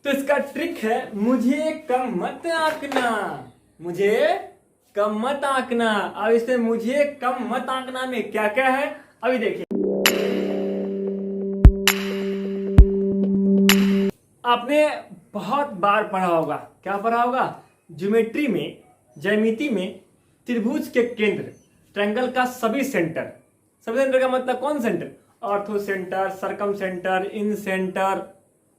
तो इसका ट्रिक है मुझे कम मत आंकना, मुझे कम मत आंकना। अब इसमें मुझे कम मत आंकना में क्या क्या है अभी देखिए। आपने बहुत बार पढ़ा होगा, क्या पढ़ा होगा, ज्योमेट्री में, ज्यामिति में त्रिभुज के केंद्र, ट्रायंगल का सभी सेंटर। सभी सेंटर का मतलब कौन सेंटर, ऑर्थो सेंटर, सरकम सेंटर, इन सेंटर,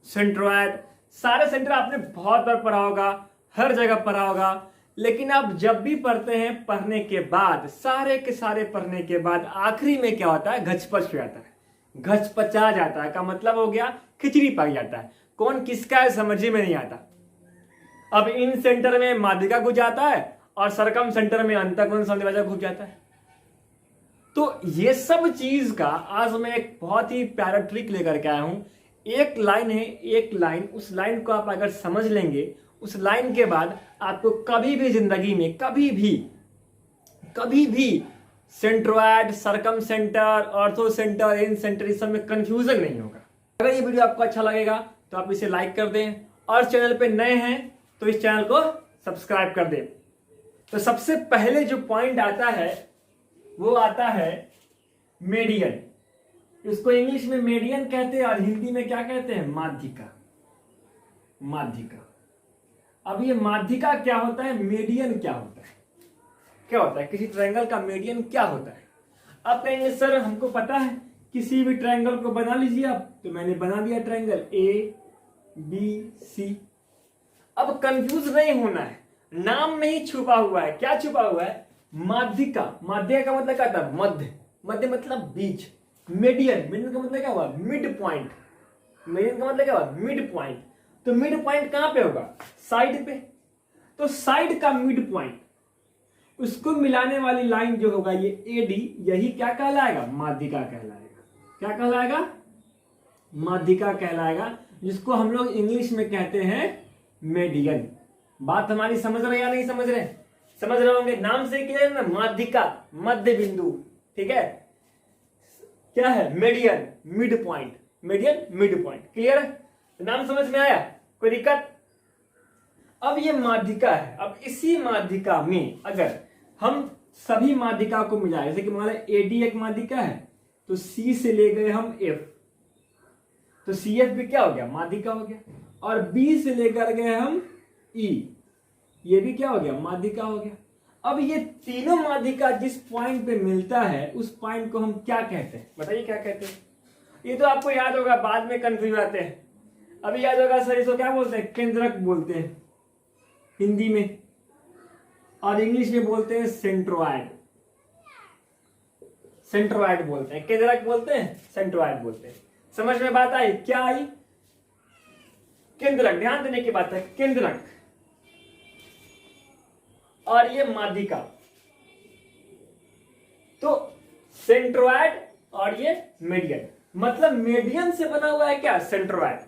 सेंट्रोइड, सारे सेंटर आपने बहुत बार पढ़ा होगा, हर जगह पढ़ा होगा। लेकिन आप जब भी पढ़ते हैं, पढ़ने के बाद, सारे के सारे पढ़ने के बाद आखिरी में क्या होता है, घचपच हो जाता है, घचपचा जाता है। का मतलब हो गया खिचड़ी पक जाता है, कौन किसका है समझ में नहीं आता। अब इन सेंटर में माध्यिका घुस जाता है और सरकम सेंटर में अंतःकोण समद्विभाजक घुस जाता है। तो ये सब चीज का आज मैं एक बहुत ही प्यारा ट्रिक लेकर के आया हूं। एक लाइन है, एक लाइन, उस लाइन को आप अगर समझ लेंगे, उस लाइन के बाद आपको कभी भी जिंदगी में कभी भी सेंट्रोइड, सरकम सेंटर, ऑर्थो सेंटर, इन सेंटर, इस सब में कंफ्यूजन नहीं होगा। अगर ये वीडियो आपको अच्छा लगेगा तो आप इसे लाइक कर दें और चैनल पे नए हैं तो इस चैनल को सब्सक्राइब कर दें। तो सबसे पहले जो पॉइंट आता है वो आता है मेडियन। इसको इंग्लिश में मेडियन कहते हैं और हिंदी में क्या कहते हैं, माध्यिका। माध्यिका। अब ये माध्यिका क्या होता है, मीडियन क्या होता है, क्या होता है, किसी ट्रायंगल का मीडियन क्या होता है। आप कहेंगे सर हमको पता है, किसी भी ट्रायंगल को बना लीजिए आप। तो मैंने बना दिया ट्रायंगल ABC। अब कंफ्यूज नहीं होना है, नाम में ही छुपा हुआ है, क्या छुपा हुआ है, माध्यिका। माध्यिका का मतलब क्या था, मध्य, मध्य मतलब बीच। मीडियन, मीडियन का मतलब क्या हुआ, मिड पॉइंट। मीडियन का मतलब क्या हुआ, मिड पॉइंट। तो मिड पॉइंट कहां पे होगा, साइड पे। तो साइड का मिड पॉइंट, उसको मिलाने वाली लाइन जो होगा ये AD, यही क्या कहलाएगा, माध्यिका कहलाएगा। क्या कहलाएगा, माध्यिका कहलाएगा, जिसको हम लोग इंग्लिश में कहते हैं मेडियन। बात हमारी समझ रहे या नहीं समझ रहे, समझ रहे होंगे, नाम से क्लियर ना, माध्यिका मध्य बिंदु, ठीक है। क्या है, median, mid point, median mid point, clear है, नाम समझ में आया, कोई दिक्कत। अब ये माध्यिका है। अब इसी माध्यिका में अगर हम सभी माध्यिका को मिलाए, जैसे कि मान लो AD एक माध्यिका है, तो C से ले गए हम F, तो CF भी क्या हो गया, माध्यिका हो गया। और B से लेकर गए हम E, ये भी क्या हो गया, माध्यिका हो गया। अब ये तीनों माध्यिका जिस पॉइंट पे मिलता है उस पॉइंट को हम क्या कहते हैं, बताइए क्या कहते हैं। ये तो आपको याद होगा, बाद में कंफ्यूज आते हैं। अभी याद होगा सर इसको क्या बोलते हैं, केंद्रक बोलते हैं हिंदी में, और इंग्लिश में बोलते हैं सेंट्रोइड। सेंट्रोइड बोलते हैं, केंद्रक बोलते हैं, सेंट्रोइड बोलते हैं। समझ में बात आई, क्या आई, केंद्रक, ध्यान देने की बात है, केंद्रक और ये माध्यिका। तो सेंट्रोइड और ये मीडियन, मतलब मीडियन से बना हुआ है क्या, सेंट्रोइड।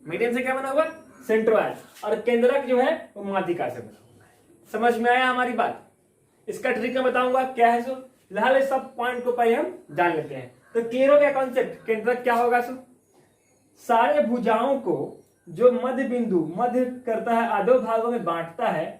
मीडियन से क्या बना हुआ, सेंट्रोइड, और केंद्रक जो है वो माध्यिका से बना हुआ है। समझ में आया हमारी बात। इसका ट्रिक मैं बताऊंगा क्या है। सो फिलहाल सब पॉइंट को पहले हम जान लेते हैं। तो क्लियर हो गया कॉन्सेप्ट, केंद्रक क्या होगा। सो सारे भुजाओं को जो मध्य बिंदु, मध्य करता है, आधो भागों में बांटता है,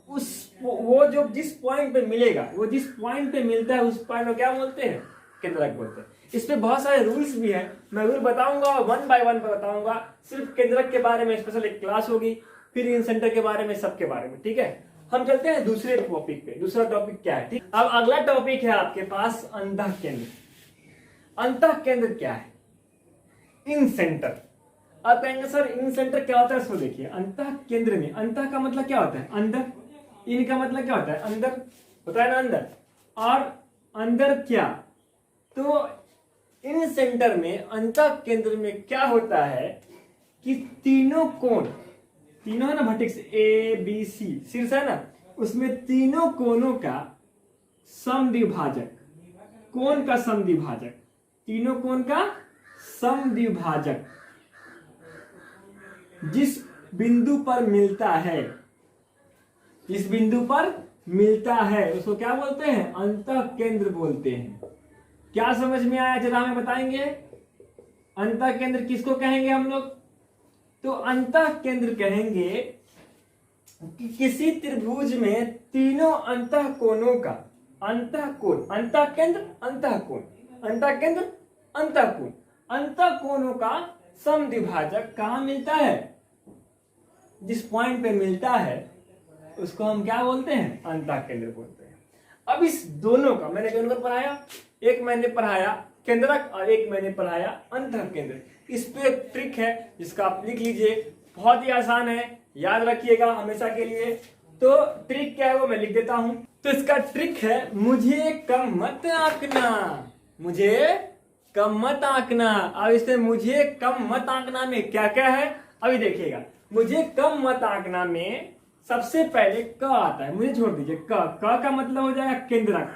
वो जो जिस पॉइंट पे मिलेगा, वो जिस पॉइंट पे मिलता है उस पॉइंट को क्या बोलते हैं, केंद्रक बोलते हैं। इसमें बहुत सारे रूल्स भी हैं, मैं रूल बताऊंगा, 1 बाय 1 बताऊंगा। सिर्फ केंद्रक के बारे में स्पेशल एक क्लास होगी, फिर इन सेंटर के बारे में, सबके बारे में, ठीक है। हम चलते हैं दूसरे टॉपिक पे। दूसरा टॉपिक क्या है, ठीक। अब अगला टॉपिक है आपके पास अंतः केंद्र। अंतः केंद्र क्या है, इन सेंटर। आप कहेंगे सर इन सेंटर क्या होता है, इसको देखिए। अंतः केंद्र में, अंतः का मतलब क्या होता है, अंदर, इन का मतलब क्या होता है, अंदर होता है ना, अंदर। और अंदर क्या, तो इन सेंटर में, अंतः केंद्र में क्या होता है कि तीनों कोण, तीनों है ना वर्टेक्स ABC, शीर्ष है ना, उसमें तीनों कोणों का समद्विभाजक, कोण का समद्विभाजक, तीनों कोण का समद्विभाजक जिस बिंदु पर मिलता है, जिस बिंदु पर मिलता है उसको क्या बोलते हैं, अंतः केंद्र बोलते हैं। क्या समझ में आया, जरा हमें बताएंगे। अंतः केंद्र किसको कहेंगे हम लोग, तो अंतः केंद्र कहेंगे कि किसी त्रिभुज में तीनों अंतः कोणों का अंतः कोण, अंतः केंद्र, अंतः कोण, अंतः केंद्र, अंतः कोण, अंतः कोणों का समद्विभाजक कहाँ मिलता है? जिस पॉइंट पे मिलता है उसको हम क्या बोलते हैं? अंतः केंद्र बोलते हैं। अब इस दोनों का मैंने दोनों को पढ़ाया, एक मैंने पढ़ाया केंद्रक और एक मैंने पढ़ाया अंतः केंद्र। इस पे एक ट्रिक है जिसका आप लिख लीजिए, बहुत ही आसान है, याद रखिएगा हमेशा के लिए। तो ट्रिक क्या है वो मैं लिख देता हूं। तो इसका ट्रिक है, मुझे कम मत आंकना, मुझे कम मत आंकना। अब इसमें मुझे कम मत आंकना में क्या क्या है अभी देखिएगा। मुझे कम मत आंकना में सबसे पहले क आता है, मुझे छोड़ दीजिए। क का मतलब हो जाएगा केंद्रक।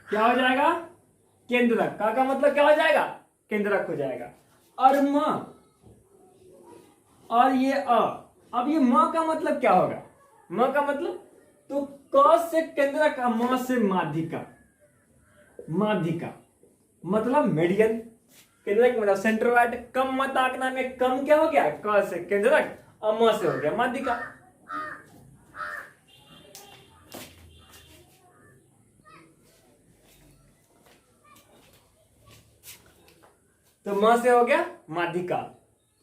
क्या हो जाएगा? केंद्रक। क का मतलब क्या हो जाएगा? केंद्रक हो जाएगा। और म और ये अ। अब ये म का मतलब क्या होगा? म का मतलब तो क से केंद्रक, म से माध्यिका। माध्यिका मतलब मीडियन, केंद्रक मतलब सेंट्रोइड। कम मत आंकना में कम क्या हो गया? क से केंद्रक और म से हो गया माध्यिका। तो म से हो गया माध्यिका।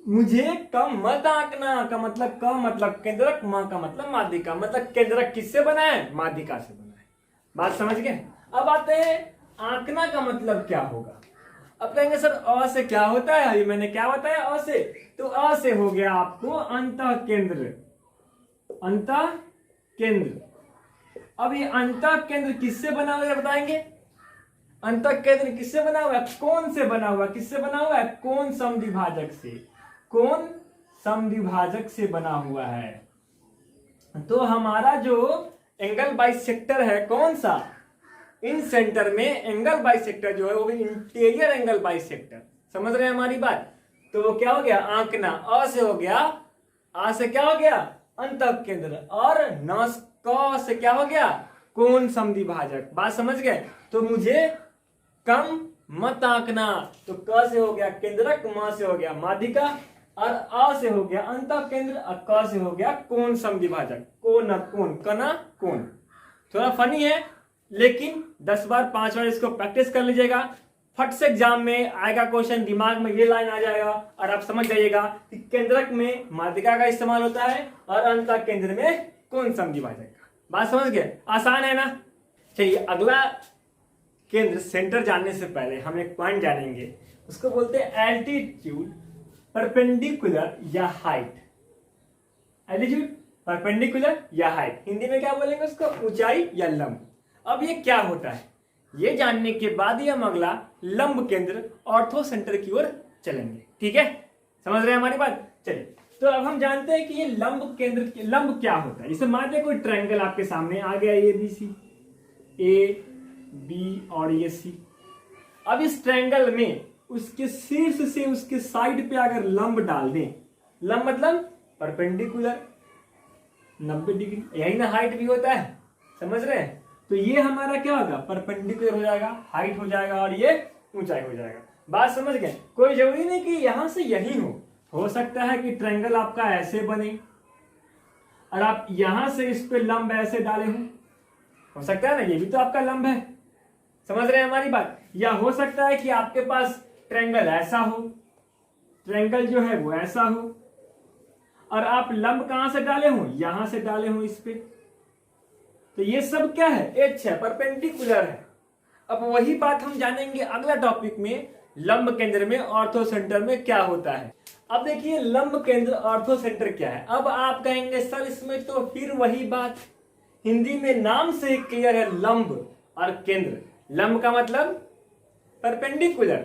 मुझे कम मत आंकना का मतलब क मतलब केंद्रक, म का मतलब माध्यिका। मतलब केंद्रक किससे बना है? माध्यिका से बना है। बात समझ गए? अब आते हैं आंकना का मतलब क्या होगा। अब कहेंगे सर अ से क्या होता है? अभी मैंने क्या बताया अ से, तो अ से हो गया आपको अंतः केंद्र। अंतः केंद्र। अब ये अंतः केंद्र किससे बना हुआ है बताएंगे? अंतः केंद्र किससे बना हुआ है? कोण से बना हुआ है। किससे बना हुआ है? कोण समद्विभाजक से। कोण समद्विभाजक से बना हुआ है। तो हमारा जो एंगल बाइसेक्टर है कौन सा? इन सेंटर में एंगल बाइसेक्टर जो है वो भी इंटीरियर एंगल बाइसेक्टर। समझ रहे हैं हमारी बात? तो वो क्या हो गया? आंकना। अ से हो गया, आ से क्या हो गया? अंतः केंद्र। और न क से क्या हो गया? कोण समद्विभाजक। बात समझ गए? तो मुझे कम मत आंकना, तो क से हो गया केंद्रक, म से हो गया माध्यिका और अ से हो गया अंतः केंद्र और क से हो गया कोण समद्विभाजक। कोण कोण कना कोण। थोड़ा फनी है लेकिन 10 बार 5 बार इसको प्रैक्टिस कर लीजिएगा। फट से एग्जाम में आएगा क्वेश्चन, दिमाग में ये लाइन आ जाएगा और आप समझ जाइएगा कि केंद्रक में माध्यिका का इस्तेमाल होता है और अंतः केंद्र में कोण समद्विभाजक का। बात समझ गए? आसान है ना? चलिए अगला केंद्र सेंटर जानने से पहले हम एक पॉइंट जानेंगे, उसको बोलते हैं एल्टीट्यूड, परपेंडिकुलर या हाइट। एल्टीट्यूड, परपेंडिकुलर या हाइट, हिंदी में क्या बोलेंगे उसको? ऊंचाई या लंब। अब ये क्या होता है ये जानने के बाद ही हम अगला लंब केंद्र ऑर्थो सेंटर की ओर चलेंगे। ठीक है, समझ रहे हैं हमारी बात? चलिए तो अब हम जानते हैं कि ये लंब केंद्र, लंब क्या होता है। जैसे मान लीजिए कोई ट्रायंगल आपके सामने आ गया, A B C, A B और ये सी। अब इस ट्रायंगल में उसके शीर्ष से उसके साइड पे अगर लंब डाल दें, लंब मतलब परपेंडिकुलर 90 डिग्री, यही ना हाइट भी होता है, समझ रहे हैं? तो ये हमारा क्या होगा? परपेंडिकुलर हो जाएगा, हाइट हो जाएगा और ये ऊंचाई हो जाएगा। बात समझ गए? कोई जरूरी नहीं कि यहां से यही हो सकता है कि ट्रायंगल आपका ऐसे बने और आप यहां से इस पे लंब ऐसे डाले हो सकता है ना, ये भी तो आपका लंब है। समझ रहे हैं हमारी बात? या हो सकता है कि आपके पास ट्रायंगल ऐसा हो, ट्रायंगल जो है वो ऐसा हो और आप लंब कहां से डाले हो? यहां से डाले हो इस पे। तो ये सब क्या है? एच है, परपेंडिकुलर है। अब वही बात हम जानेंगे अगला टॉपिक में, लंब केंद्र में ऑर्थो सेंटर में क्या होता है। अब देखिए लंब केंद्र ऑर्थो सेंटर क्या है। अब आप कहेंगे सर इसमें तो फिर वही बात, हिंदी में नाम से क्लियर है, लंब और केंद्र। लंब का मतलब परपेंडिकुलर,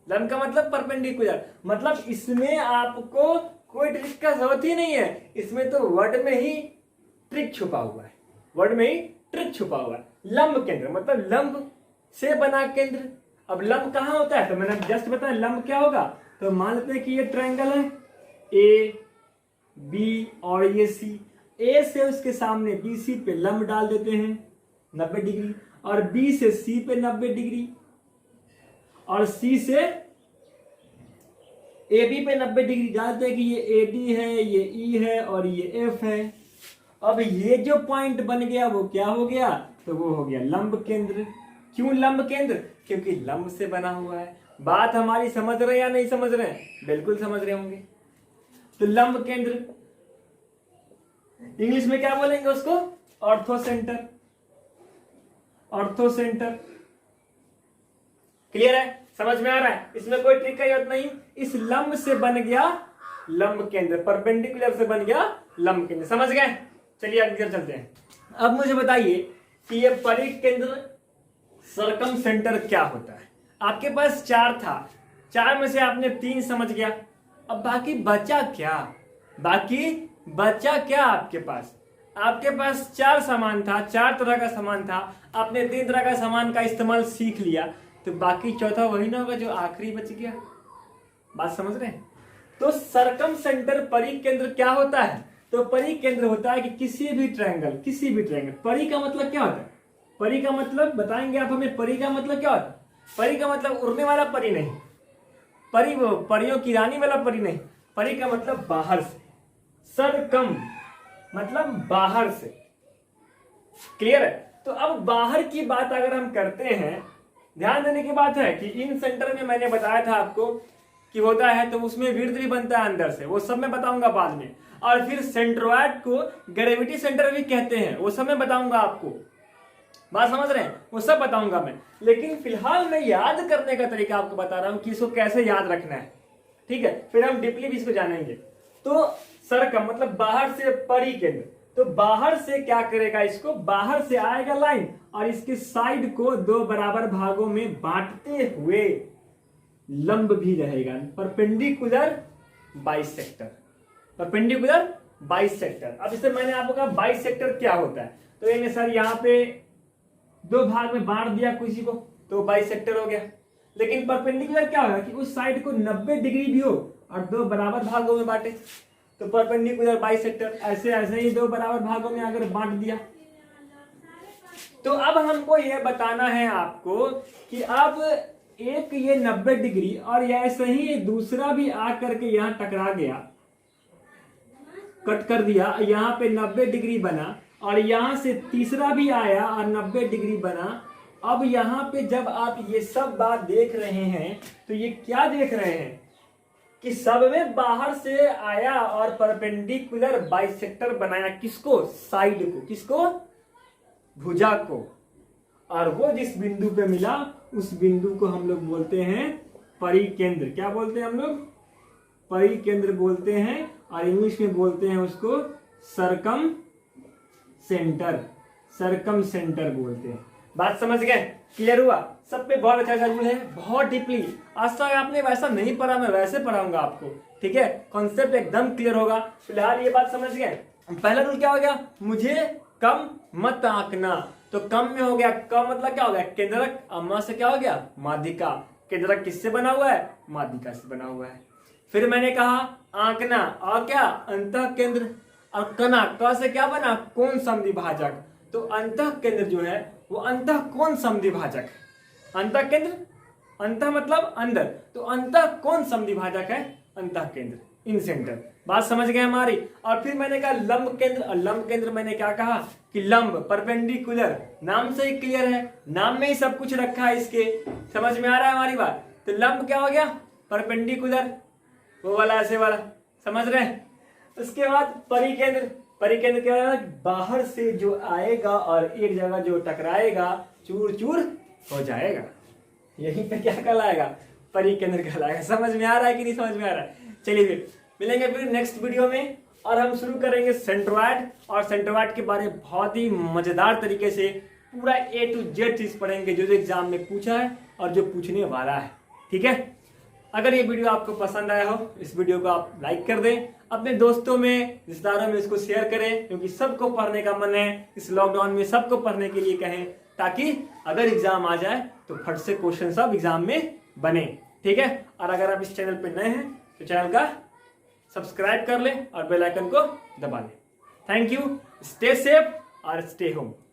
लंब का मतलब परपेंडिकुलर, मतलब इसमें आपको कोई ट्रिक का जरूरत ही नहीं है, इसमें तो वर्ड में ही ट्रिक छुपा हुआ है, वर्ड में ही ट्रिक छुपा हुआ है। लंब केंद्र मतलब लंब से बना केंद्र। अब लंब कहां होता है? तो मैंने जस्ट बताया लंब क्या होगा। तो मान लेते हैं कि ये ट्रायंगल है, ए बी और ये सी। ए से उसके सामने बी सी पे लंब डाल देते हैं 90 डिग्री और बी से सी पे 90 डिग्री और सी से ए बी पे 90 डिग्री, जानते हैं कि ये ए डी है, ये ई है और ये एफ है। अब ये जो पॉइंट बन गया वो क्या हो गया, तो वो हो गया लंब केंद्र। क्यों लंब केंद्र, क्योंकि लंब से बना हुआ है। बात हमारी समझ रहे या नहीं समझ रहे हैं, बिल्कुल समझ रहे होंगे। तो लंब केंद्र इंग्लिश में क्या बोलेंगे उसको, ortho centre. Ortho centre clear है, समझ में आ रहा है, इसमें कोई ट्रिक का जरूरत नहीं। इस लंब से बन गया लंब केंद्र, परपेंडिकुलर से बन गया लंब केंद्र, समझ गए। चलिए आगे चलते हैं। अब मुझे बताइए कि ये परिघ केंद्र सरकम सेंटर क्या होता है। आपके पास 4 था, 4 में से आपने 3 समझ गया, अब बाकी बचा क्या, बाकी बचा क्या आपके पास। आपके पास 4 सामान था, 4 तरह का सामान था, आपने 3 तरह का सामान का इस्तेमाल सीख लिया, तो बाकी चौथा वही ना होगा जो आखिरी बच गया। बात समझ रहे हैं। तो सरकम सेंटर परिघ केंद्र क्या होता है, तो परिघ केंद्र होता है कि किसी भी ट्रायंगल, किसी भी ट्रायंगल, परिघ का मतलब क्या होता है, परिघ का मतलब बताएंगे आप हमें, परिघ का मतलब क्या होता है। परिघ का मतलब उड़ने वाला परी नहीं, परी वो परियों की रानी वाला परी नहीं, परिघ का मतलब बाहर से, सरकम मतलब बाहर से, क्लियर है। तो अब बाहर की बात अगर हम करते हैं, ध्यान देने की बात है कि इन सेंटर में मैंने बताया था आपको कि होता है, तो उसमें वृत्त भी बनता है अंदर से, वो सब मैं बताऊंगा बाद में। और फिर सेंट्रोइड को ग्रेविटी सेंटर भी कहते हैं, वो सब मैं बताऊंगा आपको। बात समझ रहे हैं, वो सब बताऊंगा मैं, लेकिन फिलहाल मैं याद करने का तरीका आपको बता रहा हूं कि इसको कैसे याद रखना है, ठीक है। फिर हम डीपली भी इसको जानेंगे। तो सरकम मतलब बाहर से, परिघ केंद्र, तो बाहर से क्या करेगा, इसको बाहर से आएगा लाइन और इसके साइड को 2 बराबर भागों में बांटते हुए लंब भी रहेगा, परपेंडिकुलर बाइसेक्टर, परपेंडिकुलर बाइसेक्टर। अब इससे मैंने आपको कहा बाइसेक्टर क्या होता है, तो ये सर यहाँ पे 2 भाग में बांट दिया किसी को, तो बाइसेक्टर हो गया। लेकिन परपेंडिकुलर क्या होगा कि उस साइड को 90 डिग्री भी हो और 2 बराबर भागों में बांटे, तो परपेंडिकुलर बाइसेक्टर। ऐसे ऐसे ही 2 बराबर भागों में अगर बांट दिया, तो अब हमको यह बताना है आपको कि अब एक ये 90 डिग्री और ऐसे ही दूसरा भी आकर के यहां टकरा गया, कट कर दिया, यहां पे 90 डिग्री बना और यहां से तीसरा भी आया और 90 डिग्री बना। अब यहां पे जब आप ये सब बात देख रहे हैं, तो ये क्या देख रहे हैं कि सब में बाहर से आया और परपेंडिकुलर बाइसेक्टर बनाया, किसको, साइड को, किसको, भुजा को। और वो जिस बिंदु पे मिला उस बिंदु को हम लोग बोलते हैं परिघ केंद्र। क्या बोलते हैं हम लोग, परिघ केंद्र बोलते हैं, और इंग्लिश में बोलते हैं उसको सरकम सेंटर, सरकम सेंटर बोलते हैं। बात समझ गए, क्लियर हुआ, सब पे बहुत अच्छा रूल है, बहुत डीपली। आज तक आपने वैसा नहीं पढ़ा, मैं वैसे पढ़ाऊंगा आपको, ठीक है। कॉन्सेप्ट एकदम क्लियर होगा। फिलहाल ये बात समझ गए। पहला रूल क्या हो गया, मुझे कम मत आंकना, तो कम में हो गया, कम मतलब क्या हो गया, केंद्रक, अम्मा से क्या हो गया, माध्यिका। केंद्रक किससे बना हुआ है, माध्यिका से बना हुआ है। फिर मैंने कहा आंकना, और क्या, अंतः केंद्र, और कना, क से क्या बना, कोण समद्विभाजक। तो अंतः केंद्र जो है वो अंतः कोण समद्विभाजक, अंतः केंद्र, अंतः मतलब अंदर, तो अंतः कोण समद्विभाजक है अंतः केंद्र, इन सेंटर। बात समझ गए हमारी। और फिर मैंने कहा लंब केंद्र, और लंब केंद्र मैंने क्या कहा कि लंब, परपेंडिकुलर, नाम से ही क्लियर है, नाम में ही सब कुछ रखा है इसके, समझ में आ रहा है हमारी बात। तो लंब क्या हो गया, परपेंडिकुलर, वो वाला ऐसे वाला, समझ रहे हैं। उसके बाद परिघ केंद्र, परिघ केंद्र क्या है, बाहर से जो आएगा और एक जगह जो टकराएगा चूर चूर हो जाएगा, यहीं पे क्या कहलाएगा, परिघ केंद्र कहलाएगा। समझ में आ रहा है कि नहीं समझ में आ रहा है। चलिए फिर मिलेंगे फिर नेक्स्ट वीडियो में, और हम शुरू करेंगे सेंट्रोइड, और सेंट्रोइड के बारे में बहुत ही मजेदार तरीके से पूरा A to Z चीज पढ़ेंगे जो एग्जाम में पूछा है और जो पूछने वाला है, ठीक है। अगर ये वीडियो आपको पसंद आया हो, इस वीडियो को आप लाइक कर दें, अपने दोस्तों में, रिश्तेदारों में इसको शेयर करें, क्योंकि सबको पढ़ने का मन है। इस लॉकडाउन में सबको पढ़ने के लिए कहें, ताकि अगर एग्जाम आ जाए तो फट से क्वेश्चन सब एग्जाम में बने, ठीक है। और अगर आप इस चैनल पे नए हैं तो चैनल का सब्सक्राइब कर लें और बेल आइकन को दबा लें। थैंक यू, स्टे सेफ और स्टे होम।